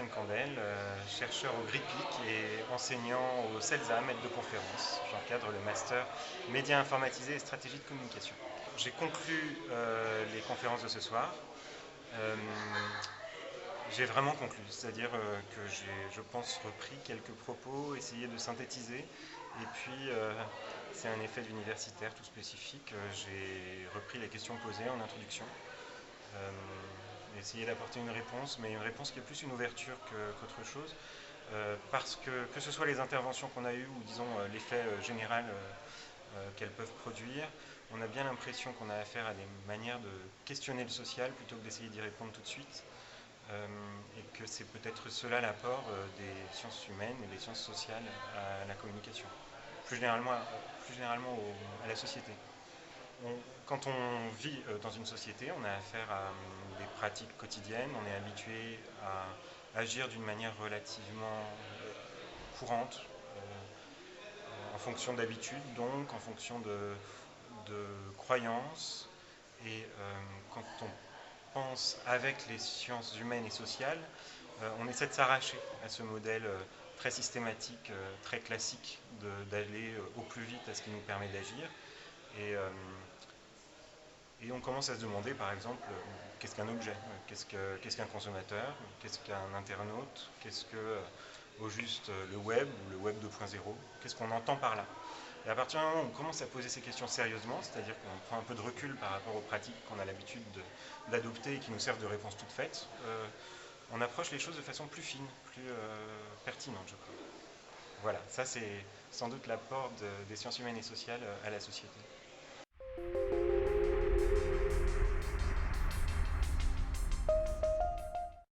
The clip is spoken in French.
Étienne Candel, chercheur au GRIPIC et enseignant au CELSA, maître de conférence. J'encadre le master médias informatisés et stratégie de communication. J'ai conclu les conférences de ce soir. J'ai vraiment conclu, c'est-à-dire que j'ai, je pense, repris quelques propos, essayé de synthétiser, et puis c'est un effet d'universitaire tout spécifique. J'ai repris les questions posées en introduction, essayé d'apporter une réponse, mais une réponse qui est plus une ouverture qu'autre chose, parce que ce soit les interventions qu'on a eues ou disons l'effet général qu'elles peuvent produire, on a bien l'impression qu'on a affaire à des manières de questionner le social plutôt que d'essayer d'y répondre tout de suite. Et que c'est peut-être cela l'apport des sciences humaines et des sciences sociales à la communication, plus généralement à la société. Quand on vit dans une société, on a affaire à des pratiques quotidiennes, on est habitué à agir d'une manière relativement courante, en fonction d'habitudes, donc en fonction de croyances. Et quand on pense avec les sciences humaines et sociales, on essaie de s'arracher à ce modèle très systématique, très classique, d'aller au plus vite à ce qui nous permet d'agir. Et, et on commence à se demander, par exemple, qu'est-ce qu'un objet, qu'est-ce qu'un consommateur, qu'est-ce qu'un internaute, qu'est-ce que, au juste, le web ou le web 2.0, qu'est-ce qu'on entend par là. Et à partir du moment où on commence à poser ces questions sérieusement, c'est-à-dire qu'on prend un peu de recul par rapport aux pratiques qu'on a l'habitude d'adopter et qui nous servent de réponse toute faite, on approche les choses de façon plus fine, plus pertinente, je crois. Voilà, ça c'est sans doute l'apport des sciences humaines et sociales à la société.